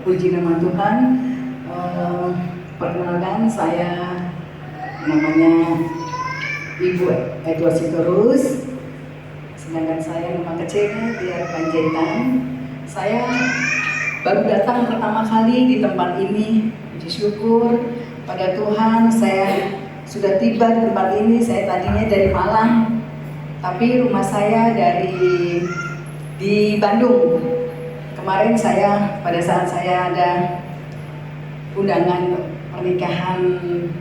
Puji nama Tuhan. Perkenalkan, saya namanya Ibu Edward Sitorus. Sedangkan saya nama kecilnya Tiara Panjaitan. Saya baru datang pertama kali di tempat ini. Puji syukur pada Tuhan, saya sudah tiba di tempat ini. Saya tadinya dari Malang, tapi rumah saya di Bandung. Kemarin pada saat saya ada undangan pernikahan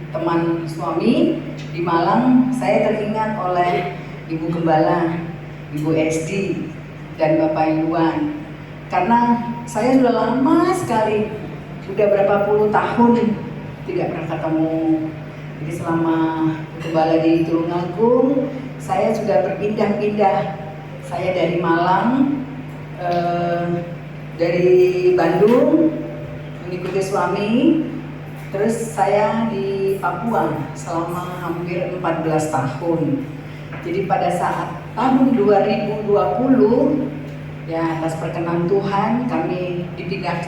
teman suami di Malang, saya teringat oleh Ibu Gembala, Ibu SD, dan Bapak Iwan. Karena saya sudah lama sekali, sudah berapa puluh tahun tidak pernah ketemu. Jadi selama Gembala di Tulungagung, saya sudah berpindah-pindah. Saya dari Malang, dari Bandung mengikuti suami, terus saya di Papua selama hampir 14 tahun. Jadi pada saat tahun 2020, ya atas perkenan Tuhan,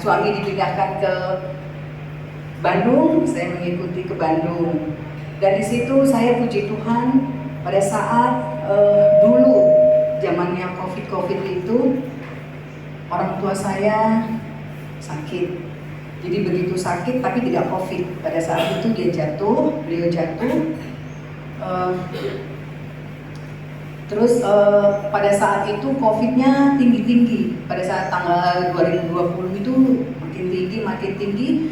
suami dipindahkan ke Bandung, saya mengikuti ke Bandung. Dan di situ saya puji Tuhan pada saat dulu zamannya COVID itu, orang tua saya sakit. Jadi begitu sakit tapi tidak COVID. Pada saat itu beliau jatuh. Terus pada saat itu COVID-nya tinggi-tinggi. Pada saat tanggal 2020 itu makin tinggi.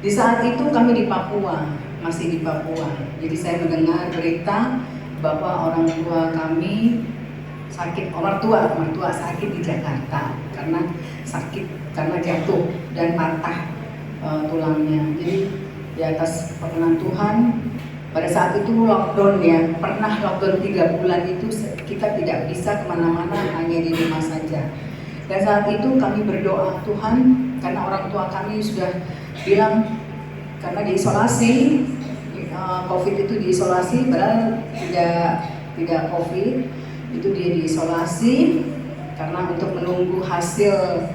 Di saat itu kami di Papua, masih di Papua. Jadi saya mendengar berita bahwa orang tua kami sakit, orang tua sakit di Jakarta karena jatuh dan patah tulangnya. Jadi di atas perkenan Tuhan, pada saat itu lockdown, ya pernah lockdown 3 bulan itu kita tidak bisa kemana-mana, hanya di rumah saja. Dan saat itu kami berdoa, Tuhan, karena orang tua kami sudah bilang karena diisolasi, COVID itu diisolasi, padahal tidak COVID. Itu dia diisolasi karena untuk menunggu hasil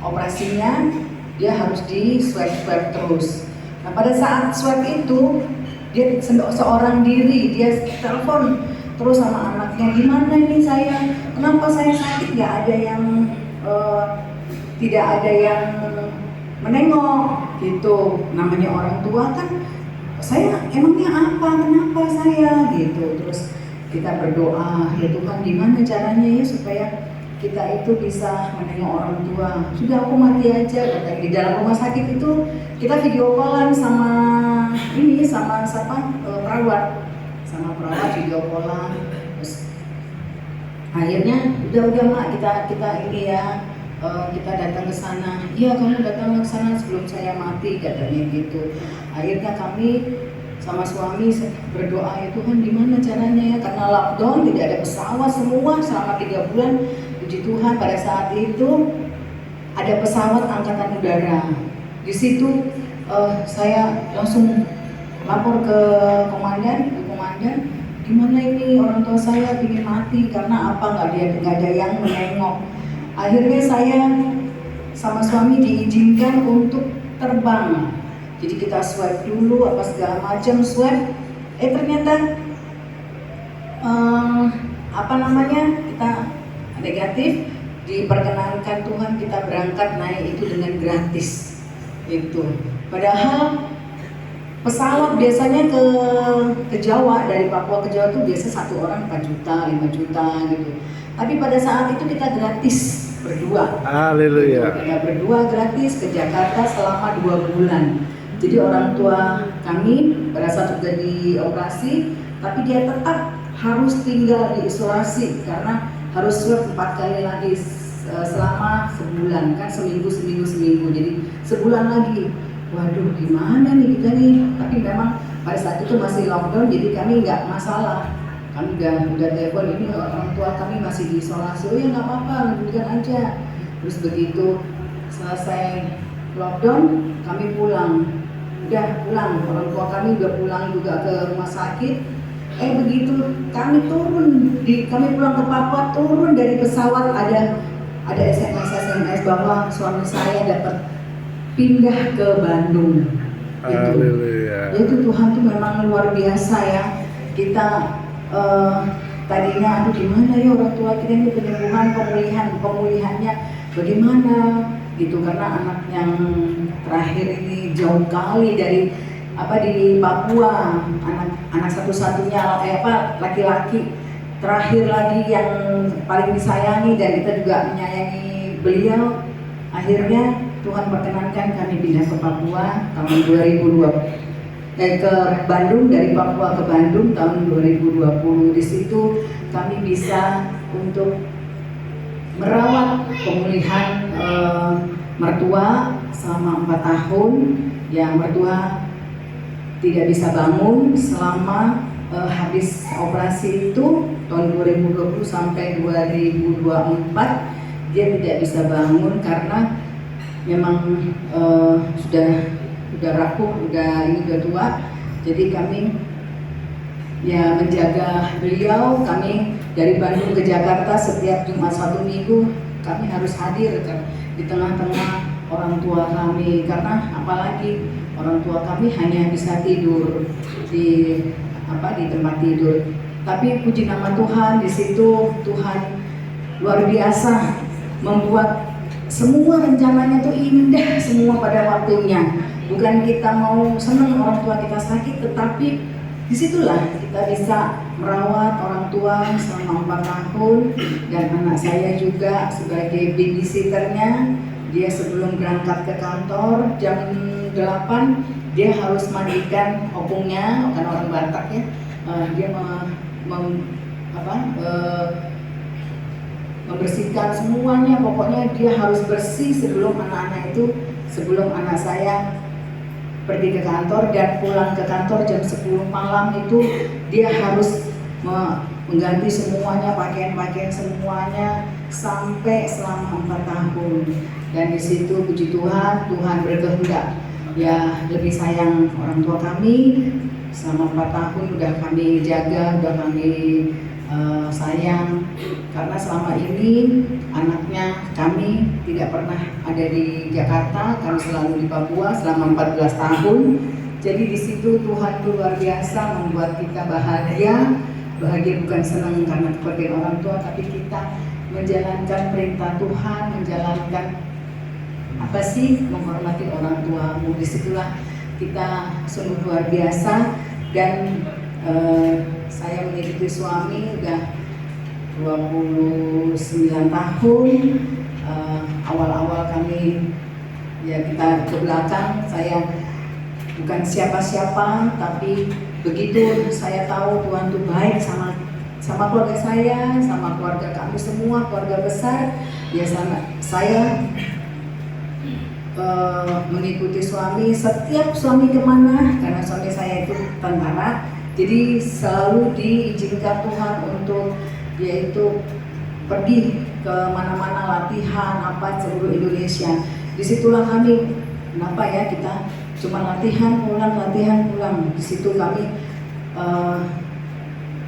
operasinya, dia harus di swab terus. Nah pada saat swab itu, dia seorang diri, dia telepon terus sama anaknya, gimana ini saya, kenapa saya sakit, tidak ada yang menengok gitu. Namanya orang tua kan, saya emangnya apa, kenapa saya gitu. Terus kita berdoa, ya Tuhan gimana caranya ya supaya kita itu bisa menengok orang tua. Sudah aku mati aja, katanya. Di dalam rumah sakit itu kita video callan sama perawat video callan. Terus akhirnya udah mak, kita ini ya, kita datang ke sana. Iya kamu datang ke sana sebelum saya mati, katanya gitu. Akhirnya kami sama suami berdoa, ya Tuhan gimana caranya ya, karena lockdown, tidak ada pesawat semua selama 3 bulan. Puji Tuhan pada saat itu ada pesawat angkatan udara. Di situ saya langsung lapor ke komandan, gimana ini orang tua saya ingin mati, karena apa, nggak ada yang menengok. Akhirnya saya sama suami diizinkan untuk terbang. Jadi kita swab dulu apa segala macam swab. Ternyata kita negatif. Diperkenankan Tuhan kita berangkat naik itu dengan gratis itu. Padahal pesawat biasanya ke Jawa, dari Papua ke Jawa itu biasa satu orang 4 juta, 5 juta gitu. Tapi pada saat itu kita gratis berdua. Haleluya. Kita berdua gratis ke Jakarta selama 2 bulan. Jadi orang tua kami pada saat sudah dioperasi, tapi dia tetap harus tinggal di isolasi karena harus swab 4 kali lagi selama sebulan, kan seminggu. Jadi sebulan lagi. Waduh, gimana nih kita nih? Tapi memang pada saat itu masih lockdown, jadi kami nggak masalah. Kami udah telepon, ini orang tua kami masih diisolasi. Oh ya nggak apa-apa, lanjutkan aja. Terus begitu selesai lockdown, kami pulang. Udah pulang, orang tua kami udah pulang juga ke rumah sakit. Begitu kami pulang ke Papua, turun dari pesawat ada SMS SMS bahwa suami saya dapat pindah ke Bandung. Haleluya. Itu Tuhan tuh memang luar biasa ya. Kita tadinya aduh gimana ya orang tua kita ini penyembuhan, pemulihannya bagaimana gitu, karena anak yang terakhir ini jauh kali dari di Papua, anak satu-satunya laki-laki terakhir lagi yang paling disayangi, dan kita juga menyayangi beliau. Akhirnya Tuhan perkenankan kami pindah ke Papua tahun 2020, ke Bandung, dari Papua ke Bandung tahun 2020. Di situ kami bisa untuk merawat pemulihan mertua selama 4 tahun. Yang mertua tidak bisa bangun selama habis operasi itu tahun 2020 sampai 2024 dia tidak bisa bangun karena memang sudah rapuh, udah tua. Jadi kami ya menjaga beliau. Kami dari Bandung ke Jakarta setiap Jumat 1 minggu kami harus hadir di tengah-tengah orang tua kami, karena apalagi orang tua kami hanya bisa tidur di tempat tidur. Tapi puji nama Tuhan, di situ Tuhan luar biasa membuat semua rencananya itu indah semua pada waktunya. Bukan kita mau senang orang tua kita sakit, tetapi disitulah kita bisa merawat orang tua selama 4 tahun. Dan anak saya juga sebagai babysitternya, dia sebelum berangkat ke kantor jam 8 dia harus mandikan opungnya, kan orang Batak ya. Dia membersihkan semuanya, pokoknya dia harus bersih sebelum anak saya pergi ke kantor, dan pulang ke kantor jam 10 malam itu dia harus mengganti semuanya, pakaian semuanya sampai selama 4 tahun. Dan di situ puji Tuhan berkehendak ya lebih sayang orang tua kami. Selama 4 tahun udah kami jaga, udah kami sayang, karena selama ini anaknya kami tidak pernah ada di Jakarta, kami selalu di Papua selama 14 tahun. Jadi di situ Tuhan luar biasa membuat kita bahagia bukan senang karena kepergian orang tua, tapi kita menjalankan perintah Tuhan, menjalankan menghormati orang tuamu. Disitulah kita sungguh luar biasa. Dan saya mengikuti suami udah 29 tahun. Awal-awal kami ya kita ke belakang, saya bukan siapa-siapa, tapi begitu saya tahu Tuhan tuh baik sama keluarga saya, sama keluarga kami semua, keluarga besar, ya saya mengikuti suami. Setiap suami kemana, karena suami saya itu tentara, jadi selalu diizinkan Tuhan untuk dia itu pergi ke mana-mana latihan seluruh Indonesia. Disitulah kami, kenapa ya kita cuma latihan pulang. Di situ kami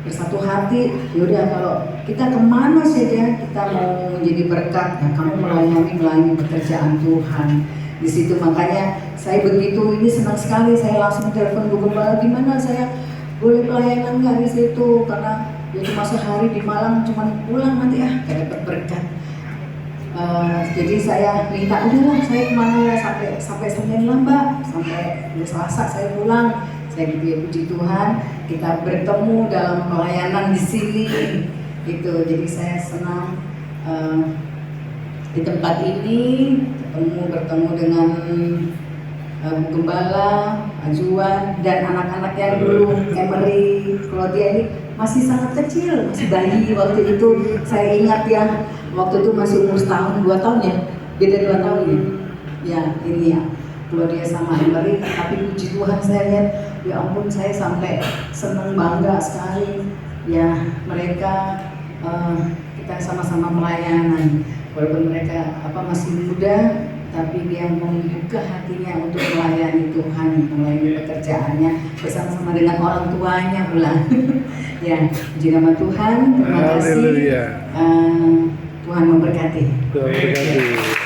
bersatu hati. Yaudah, kalau kita kemana saja kita mau menjadi berkat, ya kamu melayani pekerjaan Tuhan. Di situ makanya saya begitu ini senang sekali, saya langsung telepon Bu Gembala, gimana saya boleh pelayanan nggak di situ, karena ya cuma sehari di Malang, cuma pulang nanti gak dapat berkat. Jadi saya minta udahlah saya kemana ya sampai Senin lah Mbak, sampai Selasa saya pulang. Saya gitu ya, puji Tuhan kita bertemu dalam pelayanan di sini gitu. Jadi saya senang di tempat ini bertemu dengan Gembala, Ajuan, dan anak-anak yang dulu Emery, Claudia ini masih sangat kecil, masih bayi waktu itu. Saya ingat ya, waktu itu masih umur setahun 2 tahun ya, beda 2 tahun ya. Ya ini ya, Claudia sama Emery. Tapi puji Tuhan saya lihat, ya ampun saya sampai senang bangga sekali. Ya mereka kita sama-sama pelayanan, walaupun mereka masih muda, tapi dia membuka hatinya untuk melayani Tuhan, melayani pekerjaannya bersama-sama dengan orang tuanya pula. Ya, puji nama Tuhan, terima kasih. Tuhan memberkati. Tuhan memberkati.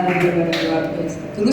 benar-benar luar biasa. Dulu